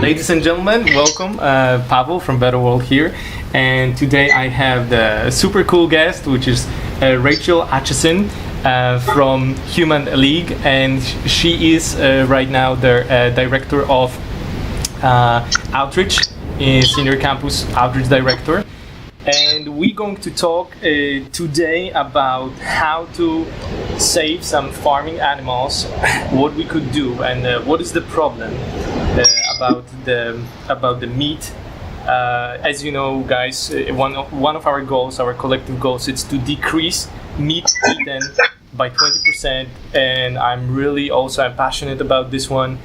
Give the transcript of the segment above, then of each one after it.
Ladies and gentlemen, welcome. Pawel from Better World here, and today I have the super cool guest, which is Rachel Atcheson from Humane League, and she is right now the director of outreach, senior campus outreach director. And we're going to talk today about how to save some farming animals, what we could do, and what is the problem about the meat. As you know, guys, one of our goals, our collective goals, is to decrease meat eaten by 20%. And I'm passionate about this one.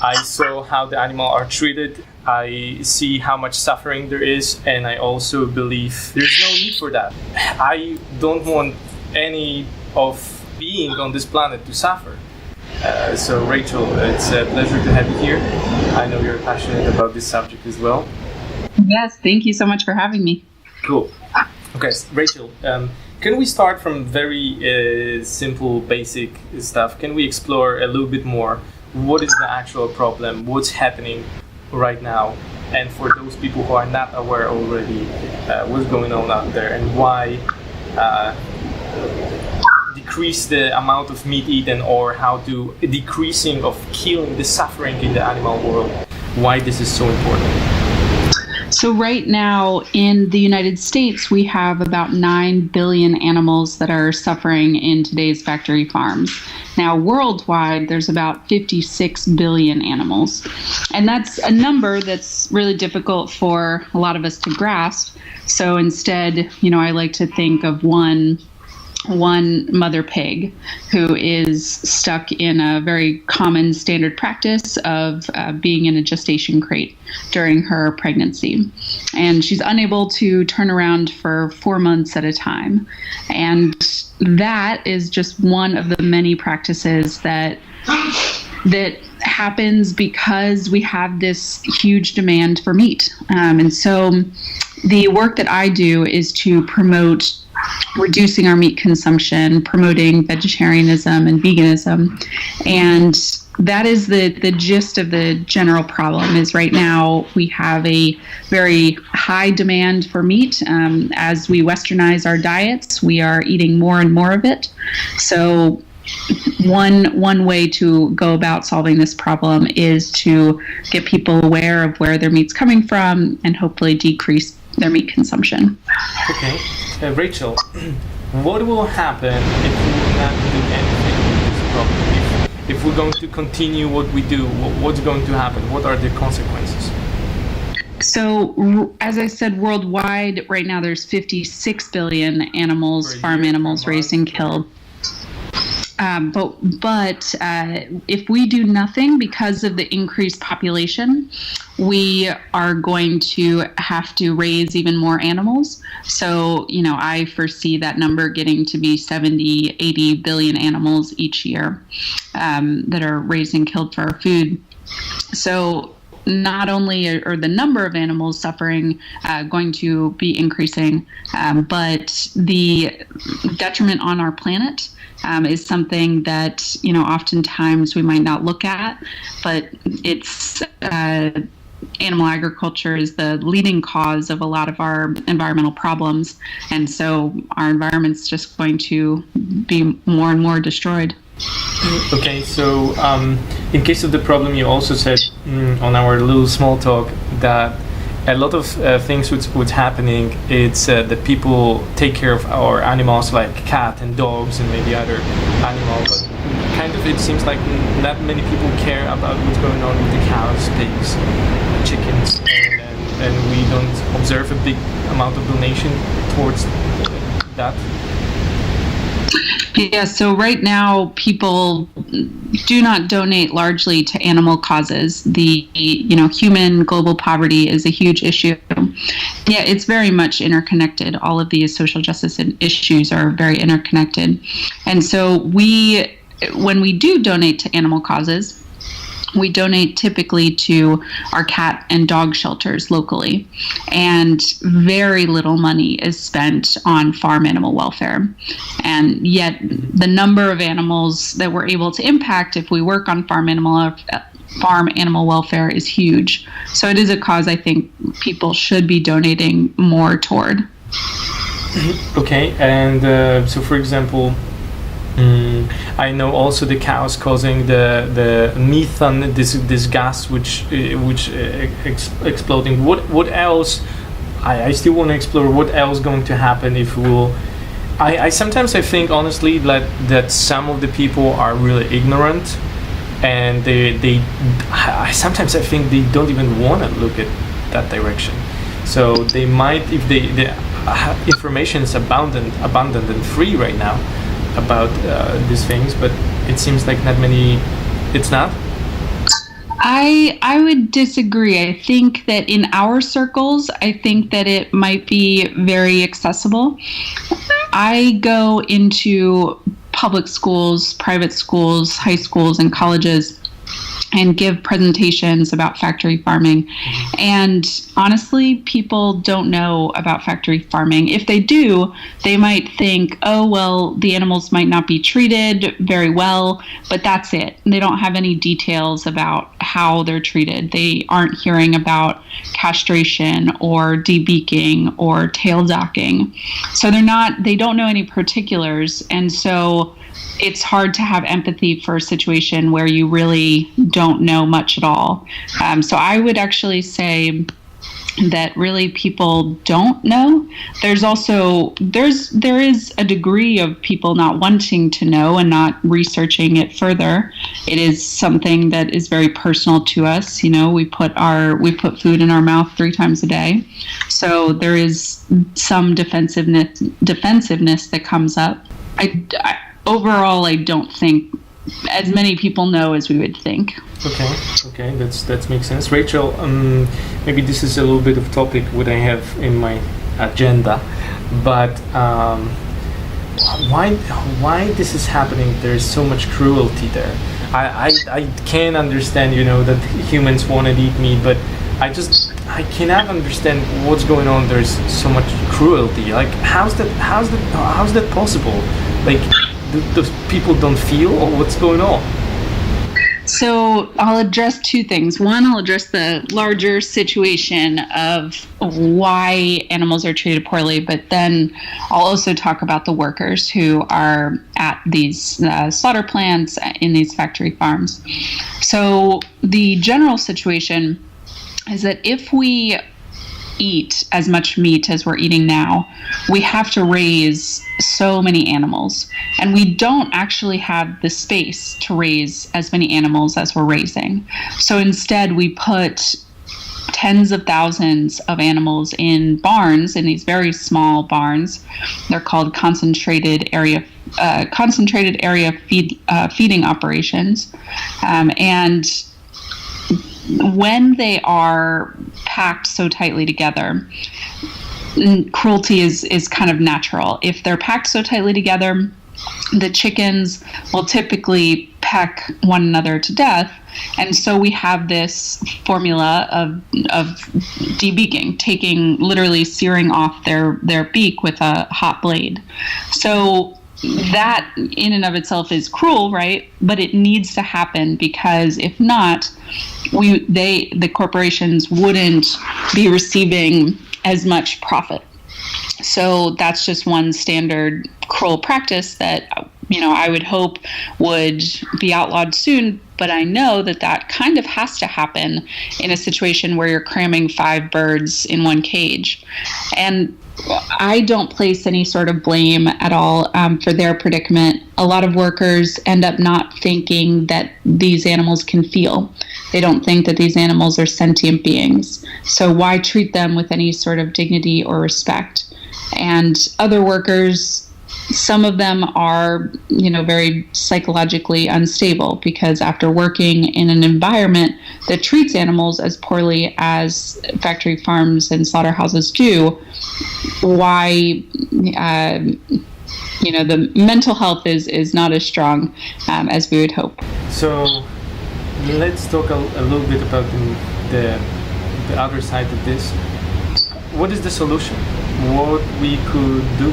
I saw how the animals are treated. I see how much suffering there is, and I also believe there's no need for that. I don't want any of being on this planet to suffer. So Rachel, it's a pleasure to have you here. I know you're passionate about this subject as well. Yes, thank you so much for having me. Cool. Okay, Rachel, can we start from very simple, basic stuff? Can we explore a little bit more? What is the actual problem? What's happening right now? And for those people who are not aware already, what's going on out there, and why decrease the amount of meat eaten, or how to decreasing of killing the suffering in the animal world, why this is so important? So right now in the United States, we have about 9 billion animals that are suffering in today's factory farms. Now worldwide, there's about 56 billion animals. And that's a number that's really difficult for a lot of us to grasp. So instead, I like to think of one mother pig who is stuck in a very common standard practice of being in a gestation crate during her pregnancy. And she's unable to turn around for 4 months at a time. And that is just one of the many practices that happens because we have this huge demand for meat. And so the work that I do is to promote reducing our meat consumption, promoting vegetarianism and veganism. And that is the gist of the general problem. Is right now we have a very high demand for meat. As we westernize our diets, we are eating more and more of it. So one way to go about solving this problem is to get people aware of where their meat's coming from and hopefully decrease their meat consumption. Okay. Rachel, what will happen if we will not do anything with this problem? If we're going to continue what we do, what's going to happen? What are the consequences? So, as I said, worldwide, right now there's 56 billion animals, farm animals raised and killed. But if we do nothing because of the increased population, we are going to have to raise even more animals. So, I foresee that number getting to be 70, 80 billion animals each year that are raised and killed for our food. So not only are the number of animals suffering going to be increasing, but the detriment on our planet is something that, oftentimes we might not look at, but it's animal agriculture is the leading cause of a lot of our environmental problems. And so our environment's just going to be more and more destroyed. Okay, so in case of the problem, you also said on our little small talk that a lot of things what's happening, it's that people take care of our animals like cat and dogs and maybe other animals, but kind of it seems like not many people care about what's going on with the cows, pigs, chickens, and we don't observe a big amount of donation towards that. Yeah, so right now people do not donate largely to animal causes. The human global poverty is a huge issue. Yeah, it's very much interconnected. All of these social justice issues are very interconnected. And so when we do donate to animal causes, we donate typically to our cat and dog shelters locally, and very little money is spent on farm animal welfare. And yet the number of animals that we're able to impact if we work on farm animal farm animal welfare is huge. So it is a cause I think people should be donating more toward. Okay, and so for example, I know also the cows causing the methane, this gas which exploding. What else? I still want to explore what else going to happen if we'll. I sometimes I think honestly that some of the people are really ignorant, and I sometimes I think they don't even want to look at that direction. So they might, if the information is abundant and free right now about these things, but it seems like not many. It's not. I would disagree. I think that in our circles, I think that it might be very accessible. I go into public schools, private schools, high schools, and colleges and give presentations about factory farming. And honestly, people don't know about factory farming. If they do, they might think, oh, well, the animals might not be treated very well, but that's it. They don't have any details about how they're treated. They aren't hearing about castration or debeaking or tail docking. So they don't know any particulars. And so it's hard to have empathy for a situation where you really don't know much at all. So I would actually say that really people don't know. There is a degree of people not wanting to know and not researching it further. It is something that is very personal to us. You know, we put food in our mouth 3 times a day. So there is some defensiveness that comes up. Overall, I don't think as many people know as we would think. Okay, that makes sense. Rachel, maybe this is a little bit of topic what I have in my agenda, but why this is happening? There's so much cruelty there. I can understand, that humans want to eat meat, but I cannot understand what's going on. There's so much cruelty. Like, how's that possible? Like, those people don't feel, or what's going on? So I'll address 2 things. One, I'll address the larger situation of why animals are treated poorly, but then I'll also talk about the workers who are at these slaughter plants in these factory farms. So the general situation is that if we eat as much meat as we're eating now, we have to raise so many animals, and we don't actually have the space to raise as many animals as we're raising. So instead we put tens of thousands of animals in barns, in these very small barns. They're called concentrated area feeding operations, and when they are packed so tightly together, cruelty is kind of natural. If they're packed so tightly together, the chickens will typically peck one another to death. And so we have this formula of debeaking, literally searing off their beak with a hot blade. So that in and of itself is cruel, right? But it needs to happen, because if not, the corporations wouldn't be receiving as much profit. So that's just one standard cruel practice that I would hope would be outlawed soon. But I know that kind of has to happen in a situation where you're cramming 5 birds in one cage. And I don't place any sort of blame at all for their predicament. A lot of workers end up not thinking that these animals can feel. They don't think that these animals are sentient beings. So why treat them with any sort of dignity or respect? And other workers, some of them are, very psychologically unstable, because after working in an environment that treats animals as poorly as factory farms and slaughterhouses do, why, the mental health is not as strong as we would hope. So let's talk a little bit about the other side of this. What is the solution? What we could do?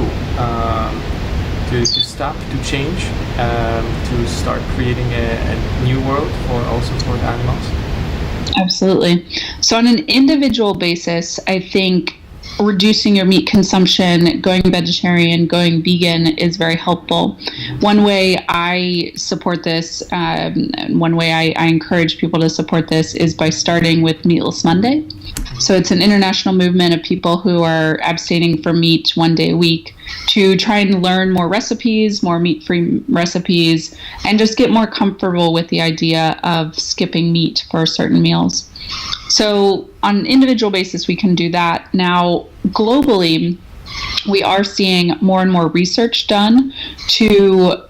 to stop, to change, to start creating a new world also for the animals? Absolutely. So on an individual basis, I think reducing your meat consumption, going vegetarian, going vegan is very helpful. One way I support this, one way I encourage people to support this is by starting with Meatless Monday. So it's an international movement of people who are abstaining from meat 1 day a week to try and learn more recipes, more meat-free recipes, and just get more comfortable with the idea of skipping meat for certain meals. So on an individual basis, we can do that. Now, globally, we are seeing more and more research done to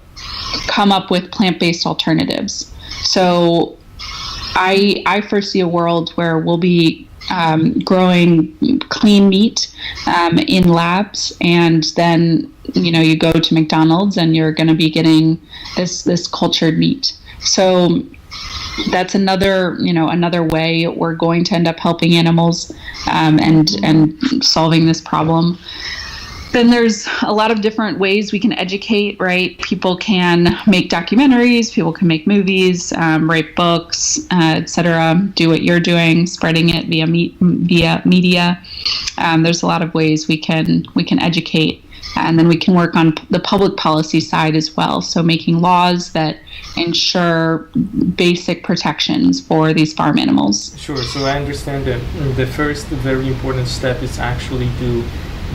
come up with plant-based alternatives. So I foresee a world where we'll be growing clean meat in labs, and then you go to McDonald's and you're going to be getting this cultured meat. So that's another way we're going to end up helping animals and solving this problem. Then there's a lot of different ways we can educate, right? People can make documentaries, people can make movies, write books, etc. Do what you're doing, spreading it via media. There's a lot of ways we can educate, and then we can work on the public policy side as well. So making laws that ensure basic protections for these farm animals. Sure. So I understand that the first very important step is actually to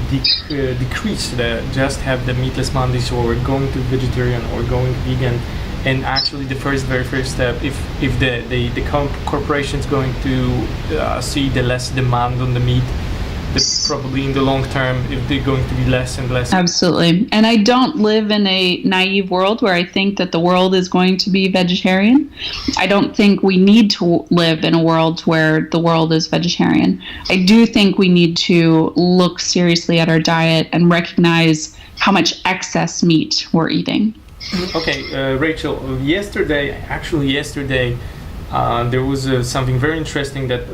decrease just have the meatless Mondays or going to vegetarian or going vegan, and actually the very first step, if the corporation's going to see the less demand on the meat, probably in the long term, if they're going to be less and less. Absolutely. And I don't live in a naive world where I think that the world is going to be vegetarian. I don't think we need to live in a world where the world is vegetarian. I do think we need to look seriously at our diet and recognize how much excess meat we're eating. Okay, Rachel, yesterday, there was something very interesting that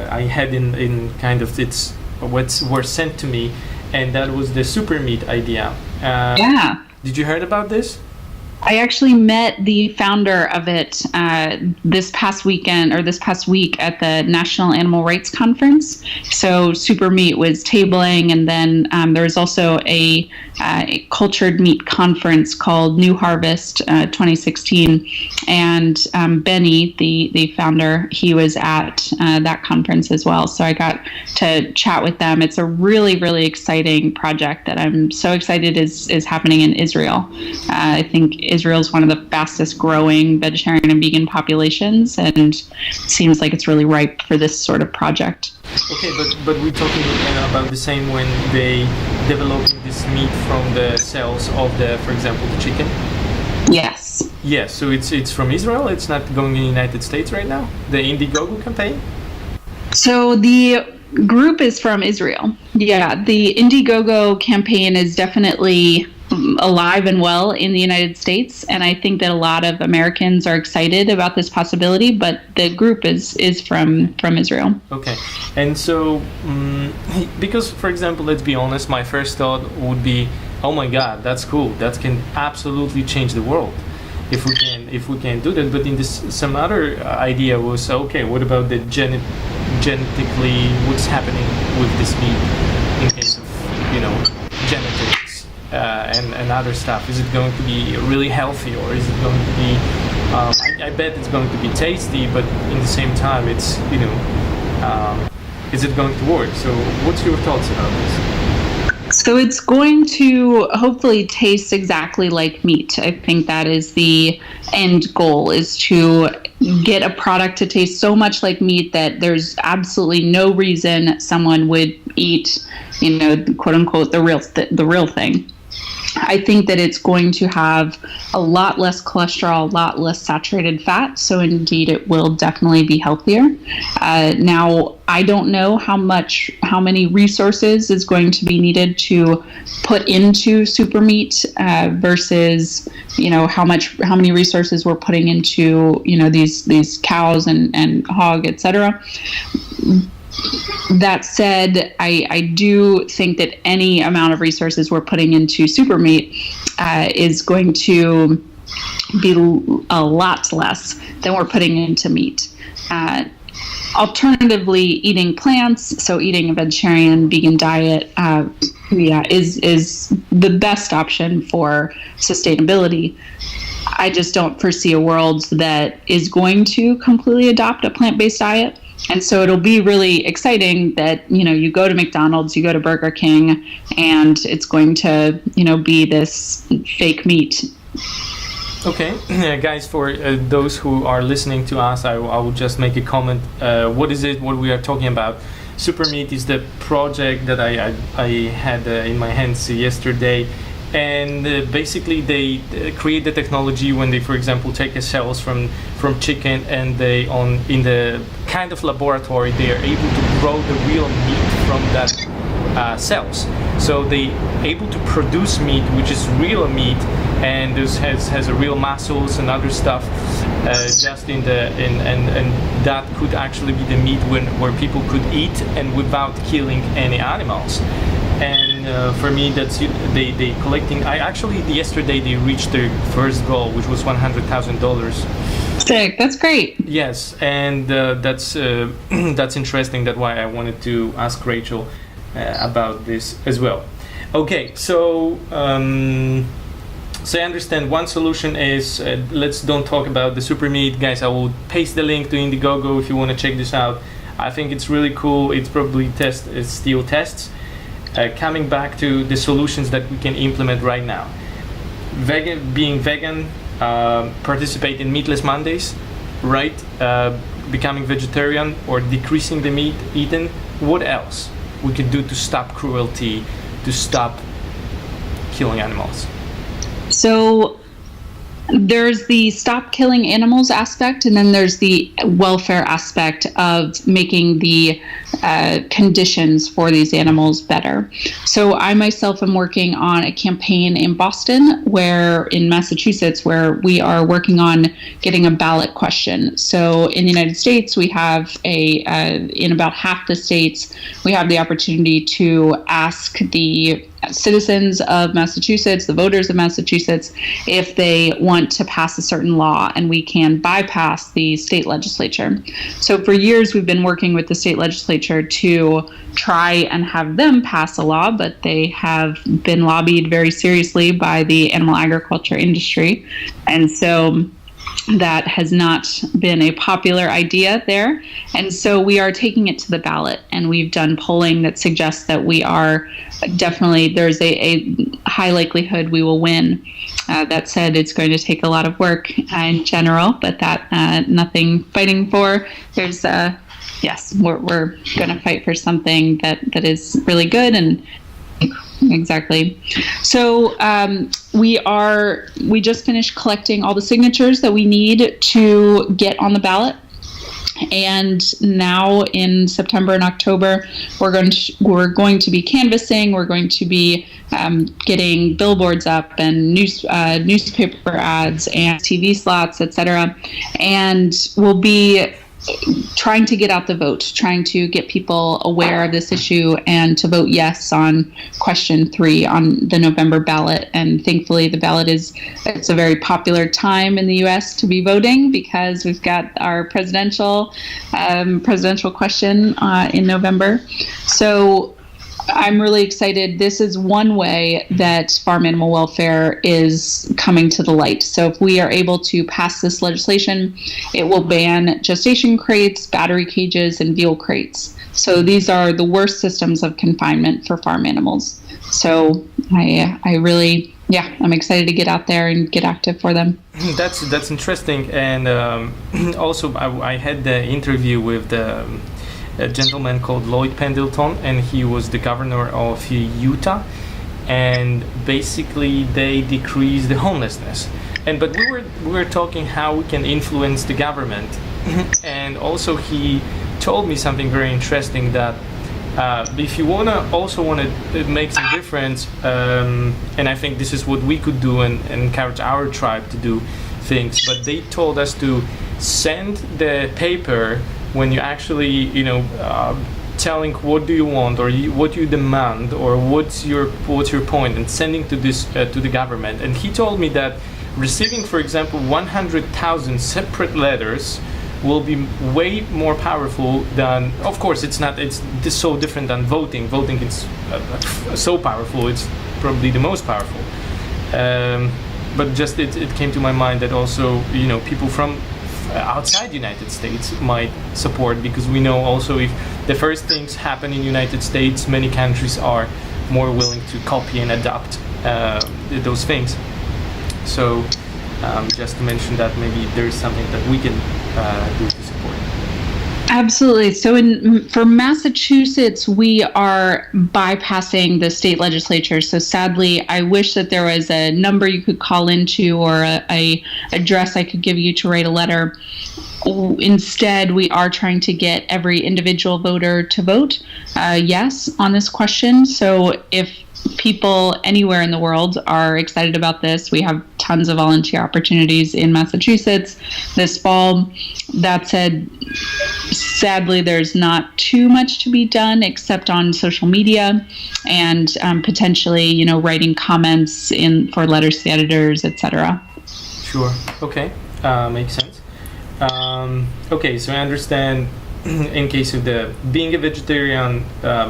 I had in kind of what were sent to me, and that was the super meat idea. Yeah. Did you heard about this? I actually met the founder of it this past week at the National Animal Rights Conference. So Super Meat was tabling, and then there was also a cultured meat conference called New Harvest 2016. And Benny, the founder, he was at that conference as well. So I got to chat with them. It's a really, really exciting project that I'm so excited is happening in Israel. I think Israel is one of the fastest growing vegetarian and vegan populations, and it seems like it's really ripe for this sort of project. Okay, but we're talking about the same when they developing this meat from the cells of for example, the chicken? Yes. Yes, so it's from Israel, it's not going in the United States right now? The Indiegogo campaign? So the group is from Israel. Yeah, the Indiegogo campaign is definitely alive and well in the United States, and I think that a lot of Americans are excited about this possibility, but the group is from Israel. Okay, and so because, for example, let's be honest, my first thought would be, oh my God, that's cool, that can absolutely change the world if we can do that. But in this, some other idea was, okay, what about the genetically, what's happening with this meat in case of genetics and other stuff? Is it going to be really healthy, or is it going to be I bet it's going to be tasty, but in the same time it's is it going to work? So what's your thoughts about this? So it's going to hopefully taste exactly like meat. I think that is the end goal, is to get a product to taste so much like meat that there's absolutely no reason someone would eat, quote unquote, the real thing. I think that it's going to have a lot less cholesterol, a lot less saturated fat. So indeed, it will definitely be healthier. Now, I don't know how many resources is going to be needed to put into super meat versus, how many resources we're putting into, these cows and hog, etc. That said, I do think that any amount of resources we're putting into super meat is going to be a lot less than we're putting into meat. Alternatively, eating plants, so eating a vegetarian, vegan diet, is the best option for sustainability. I just don't foresee a world that is going to completely adopt a plant-based diet. And so it'll be really exciting that, you go to McDonald's, you go to Burger King, and it's going to, be this fake meat. Okay, guys, for those who are listening to us, I will just make a comment. What is it, what we are talking about? Super Meat is the project that I had in my hands yesterday. And basically they create the technology when they, for example, take the cells from chicken, and in the kind of laboratory they are able to grow the real meat from that cells. So they able to produce meat which is real meat, and this has a real muscles and other stuff just in the and that could actually be the meat where people could eat and without killing any animals. And for me, that's they collecting. Yesterday they reached their first goal, which was $100,000. Sick. That's great. Yes, and that's interesting. That's why I wanted to ask Rachel about this as well. Okay, so I understand one solution is let's don't talk about the super meat, guys. I will paste the link to Indiegogo if you want to check this out. I think it's really cool. It's probably still tests. Coming back to the solutions that we can implement right now. Being vegan, participate in Meatless Mondays, right? Becoming vegetarian or decreasing the meat eaten. What else we could do to stop cruelty, to stop killing animals? So there's the stop killing animals aspect, and then there's the welfare aspect of making the conditions for these animals better. So I myself am working on a campaign in Boston, in Massachusetts, where we are working on getting a ballot question. So in the United States, we have in about half the states, we have the opportunity to ask the citizens of Massachusetts, the voters of Massachusetts, if they want to pass a certain law, and we can bypass the state legislature. So for years, we've been working with the state legislature to try and have them pass a law, but they have been lobbied very seriously by the animal agriculture industry. And so that has not been a popular idea there. And so we are taking it to the ballot, and we've done polling that suggests that we are definitely, there's a high likelihood we will win. That said, it's going to take a lot of work in general, but that nothing fighting for. There's yes, we're going to fight for something that is really good. And exactly. So we just finished collecting all the signatures that we need to get on the ballot. And now in September and October, we're going to be canvassing. We're going to be getting billboards up and newspaper ads and TV slots, etc. And we'll be trying to get out the vote, trying to get people aware of this issue and to vote yes on question 3 on the November ballot. And thankfully the ballot it's a very popular time in the US to be voting, because we've got our presidential question in November. So I'm really excited. This is one way that farm animal welfare is coming to the light. So if we are able to pass this legislation, it will ban gestation crates, battery cages, and veal crates. So these are the worst systems of confinement for farm animals. So I really, I'm excited to get out there and get active for them. That's interesting. And also I had the interview with a gentleman called Lloyd Pendleton, and he was the governor of Utah, and basically they decreased the homelessness. But we were talking how we can influence the government, and also he told me something very interesting, that if you also want to make some difference, and I think this is what we could do and encourage our tribe to do things, but they told us to send the paper when you actually telling what do you want, or what you demand, or what's your point, and sending to the government. And he told me that receiving, for example, 100,000 separate letters will be way more powerful than, of course, it's so different than voting. Voting is so powerful, it's probably the most powerful. But just it came to my mind that also, people from outside the United States might support, because we know also if the first things happen in the United States, many countries are more willing to copy and adopt those things. So just to mention that maybe there's something that we can do to support. Absolutely. So for Massachusetts, we are bypassing the state legislature. So sadly, I wish that there was a number you could call into, or a address I could give you to write a letter. Instead, we are trying to get every individual voter to vote yes on this question. So if people anywhere in the world are excited about this, we have tons of volunteer opportunities in Massachusetts this fall. That said, sadly, there's not too much to be done except on social media and potentially, writing comments for letters to the editors, etc. Sure. Okay. Makes sense. Okay, so I understand in case of being a vegetarian,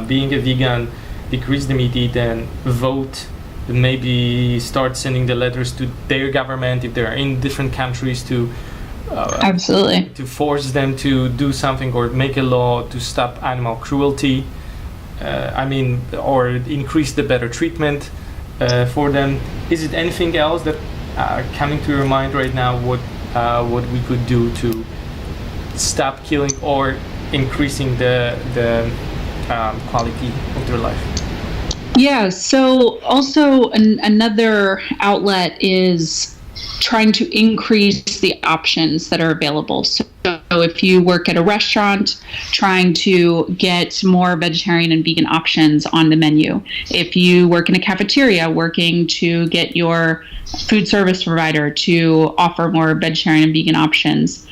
being a vegan, decrease the meat eaten, vote, maybe start sending the letters to their government if they're in different countries to absolutely to force them to do something, or make a law to stop animal cruelty. Or increase the better treatment for them. Is it anything else that coming to your mind right now? What we could do to stop killing or increasing the quality of their life? Yeah, so also another outlet is trying to increase the options that are available. So if you work at a restaurant, trying to get more vegetarian and vegan options on the menu. If you work in a cafeteria, working to get your food service provider to offer more vegetarian and vegan options.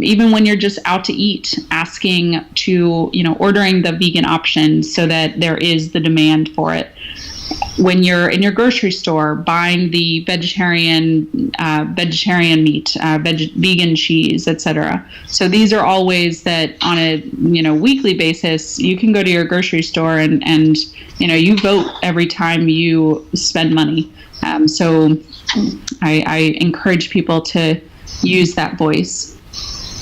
Even when you're just out to eat, asking to, ordering the vegan options so that there is the demand for it. When you're in your grocery store, buying the vegetarian meat, vegan cheese, etc. So these are all ways that on a weekly basis you can go to your grocery store and you vote every time you spend money. So I encourage people to use that voice.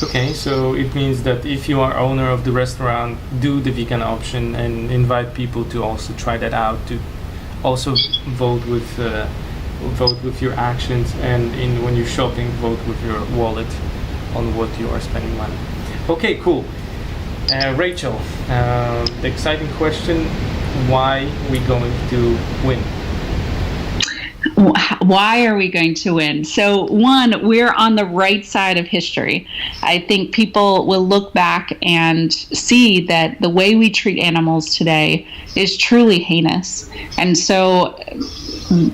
Okay, so it means that if you are owner of the restaurant, do the vegan option and invite people to also try that out, to also vote with your actions, and when you're shopping, vote with your wallet on what you are spending money. Okay, cool. Rachel, the exciting question: why are we going to win? Why are we going to win? So one, we're on the right side of history. I think people will look back and see that the way we treat animals today is truly heinous. And so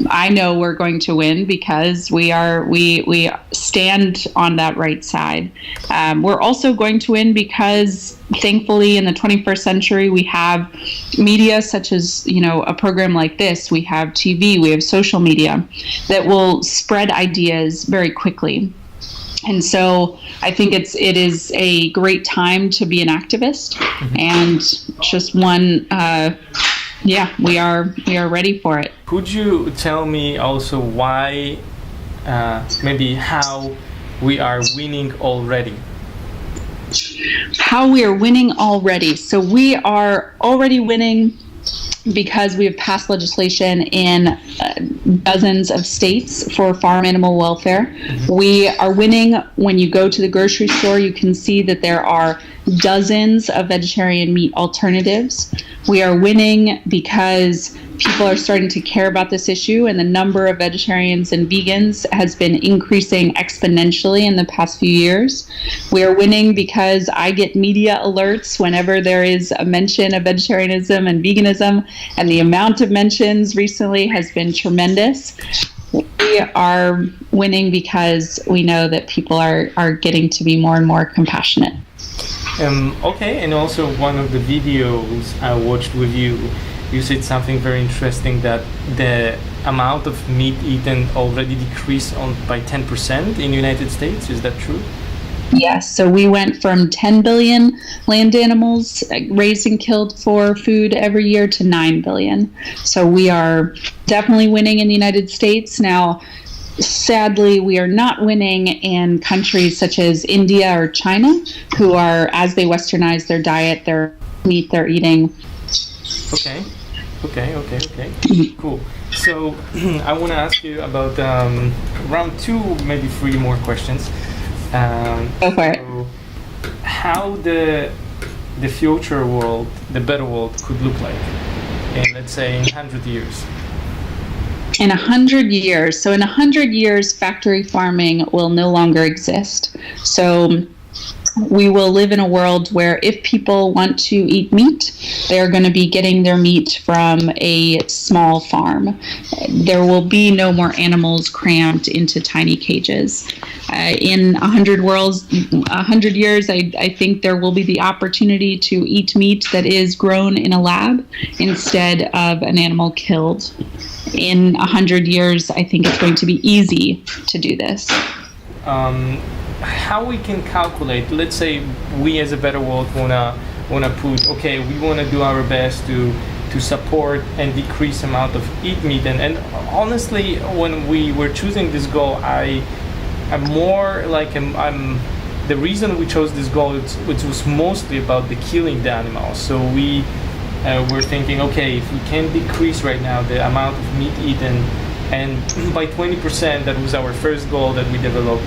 I know we're going to win because we stand on that right side. We're also going to win because thankfully in the 21st century we have media such as a program like this. We have TV, we have social media that will spread ideas very quickly. And so I think it is a great time to be an activist, and just one we are ready for it. Could you tell me also why, maybe how we are winning already? How we are winning already. So we are already winning because we have passed legislation in dozens of states for farm animal welfare. We are winning when you go to the grocery store. You can see that there are dozens of vegetarian meat alternatives. We are winning because people are starting to care about this issue, and the number of vegetarians and vegans has been increasing exponentially in the past few years. We are winning because I get media alerts whenever there is a mention of vegetarianism and veganism, and the amount of mentions recently has been tremendous. We are winning because we know that people are getting to be more and more compassionate. Okay, and also one of the videos I watched with you, you said something very interesting that the amount of meat eaten already decreased by 10% in the United States. Is that true? Yes, so we went from 10 billion land animals raised and killed for food every year to 9 billion. So we are definitely winning in the United States. Now, sadly, we are not winning in countries such as India or China, who are, as they westernize their diet, their meat they're eating. Okay. Cool. So I want to ask you about round two, maybe three more questions. Go for it. So how the future world, the better world, could look like in, let's say, in 100 years? In 100 years. So in 100 years, factory farming will no longer exist. So we will live in a world where if people want to eat meat, they're going to be getting their meat from a small farm. There will be no more animals cramped into tiny cages. In 100 years, I think there will be the opportunity to eat meat that is grown in a lab instead of an animal killed. In 100 years, I think it's going to be easy to do this. How we can calculate, let's say we as a better world wanna put, okay, we want to do our best to support and decrease amount of eat meat, and honestly, when we were choosing this goal, I'm more like I'm the reason we chose this goal, it was mostly about the killing the animals. So we were thinking, okay, if we can decrease right now the amount of meat eaten, and by 20%, that was our first goal that we developed,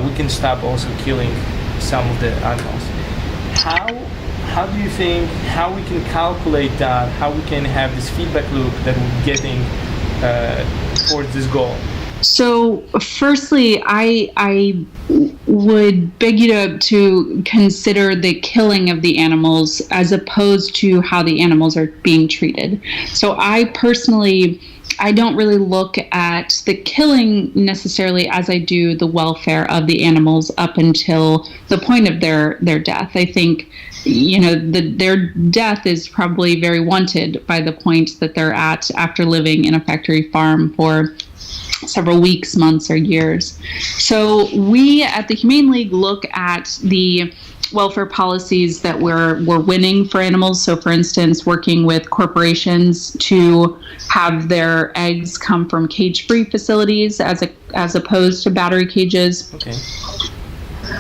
we can stop also killing some of the animals. How do you think, how we can calculate that, how we can have this feedback loop that we're getting towards this goal? So firstly, I would beg you to consider the killing of the animals as opposed to how the animals are being treated. So I personally, I don't really look at the killing necessarily as I do the welfare of the animals up until the point of their death. I think, their death is probably very wanted by the point that they're at after living in a factory farm for several weeks, months, or years. So we at the Humane League look at the welfare policies that we're winning for animals. So for instance, working with corporations to have their eggs come from cage-free facilities as opposed to battery cages. Okay.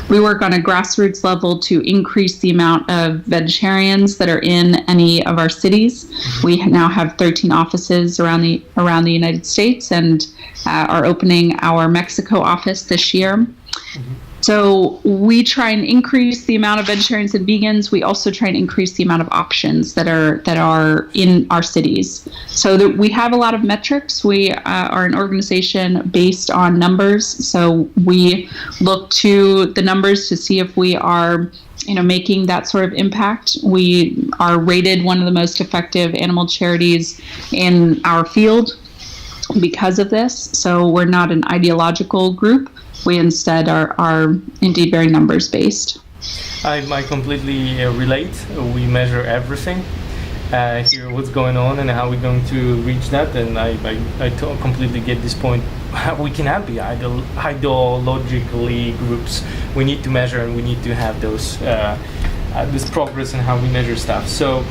We work on a grassroots level to increase the amount of vegetarians that are in any of our cities. Mm-hmm. We now have 13 offices around the United States, and are opening our Mexico office this year. Mm-hmm. So we try and increase the amount of vegetarians and vegans. We also try and increase the amount of options that are in our cities. So that we have a lot of metrics. We are an organization based on numbers. So we look to the numbers to see if we are making that sort of impact. We are rated one of the most effective animal charities in our field because of this. So we're not an ideological group. We instead are indeed very numbers based. I completely relate. We measure everything, hear what's going on and how we're going to reach that, and I completely get this point. We cannot be ideologically groups. We need to measure, and we need to have those this progress in how we measure stuff. So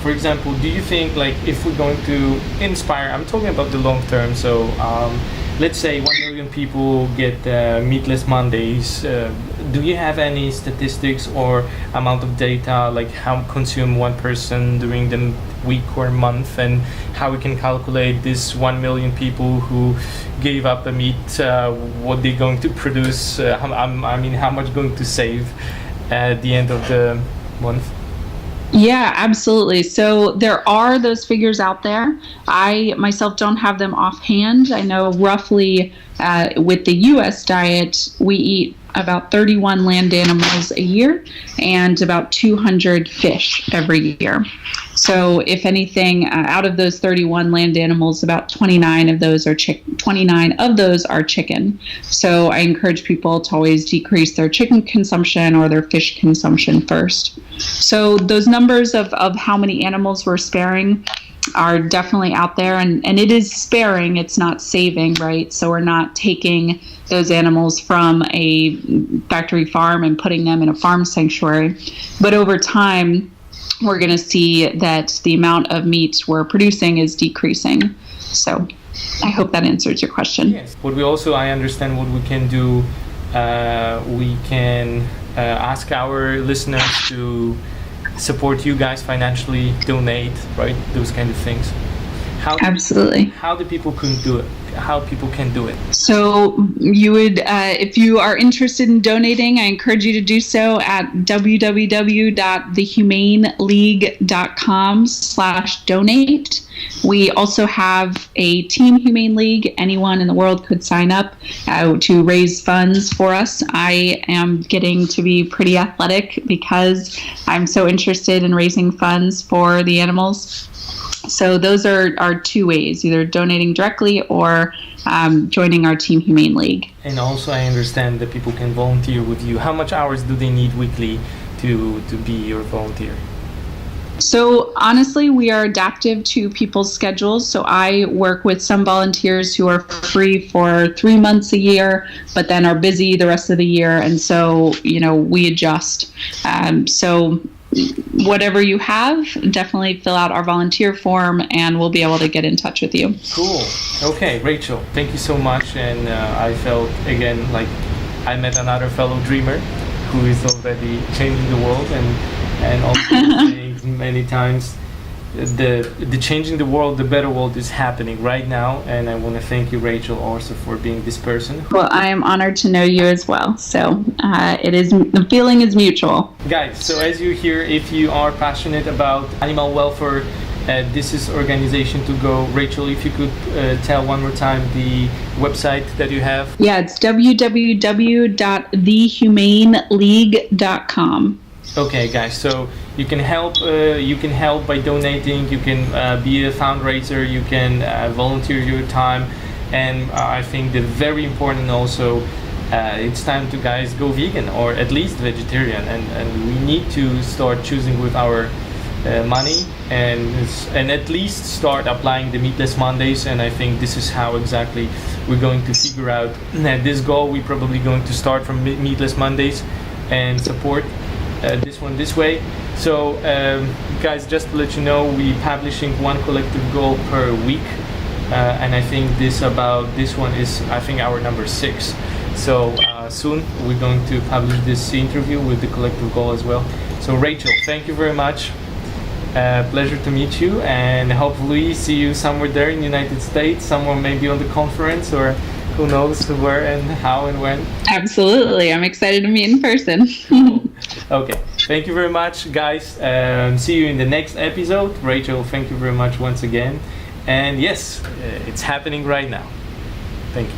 for example, do you think, like, if we're going to inspire, I'm talking about the long term, so let's say 1 million people get meatless Mondays. Do you have any statistics or amount of data, like how consume one person during the week or month, and how we can calculate this 1 million people who gave up the meat, what they're going to produce, how much going to save at the end of the month? Yeah, absolutely. So there are those figures out there. I myself don't have them offhand. I know roughly with the U.S. diet, we eat about 31 land animals a year and about 200 fish every year. So if anything, out of those 31 land animals, about 29 of those are chicken. So I encourage people to always decrease their chicken consumption or their fish consumption first. So those numbers of how many animals we're sparing are definitely out there, and it is sparing, it's not saving, right? So we're not taking those animals from a factory farm and putting them in a farm sanctuary. But over time, we're going to see that the amount of meat we're producing is decreasing. So I hope that answers your question. Yes. I understand what we can do. We can ask our listeners to support you guys financially, donate, right? Those kind of things. Absolutely. How do people can do it? How people can do it? So you would, if you are interested in donating, I encourage you to do so at www.thehumaneleague.com/donate. We also have a Team Humane League. Anyone in the world could sign up to raise funds for us. I am getting to be pretty athletic because I'm so interested in raising funds for the animals. So those are our two ways, either donating directly or joining our Team Humane League. And also I understand that people can volunteer with you. How much hours do they need weekly to be your volunteer? So honestly, we are adaptive to people's schedules. So I work with some volunteers who are free for 3 months a year, but then are busy the rest of the year. And so, we adjust. So whatever you have, definitely fill out our volunteer form and we'll be able to get in touch with you. Cool. Okay, Rachel, thank you so much. And I felt, again, like I met another fellow dreamer who is already changing the world and also saying many times the changing the world, the better world is happening right now. And I want to thank you, Rachel, also for being this person. Well, I am honored to know you as well. So the feeling is mutual. Guys, so as you hear, if you are passionate about animal welfare, this is organization to go. Rachel, if you could tell one more time the website that you have. Yeah, it's www.thehumaneleague.com. Okay, guys, so you can help by donating, you can be a fundraiser, you can volunteer your time, and I think that very important also, it's time to guys go vegan or at least vegetarian, and we need to start choosing with our money and at least start applying the Meatless Mondays. And I think this is how exactly we're going to figure out this goal. We're probably going to start from Meatless Mondays and support this one this way. So guys, just to let you know, we're publishing one collective goal per week, and I think this one is, I think, our number 6. So soon we're going to publish this interview with the collective goal as well. So Rachel, thank you very much. Pleasure to meet you, and hopefully see you somewhere there in the United States, somewhere maybe on the conference, or who knows where and how and when. Absolutely. I'm excited to meet in person. Cool. Okay. Thank you very much, guys. See you in the next episode. Rachel, thank you very much once again. And yes, it's happening right now. Thank you.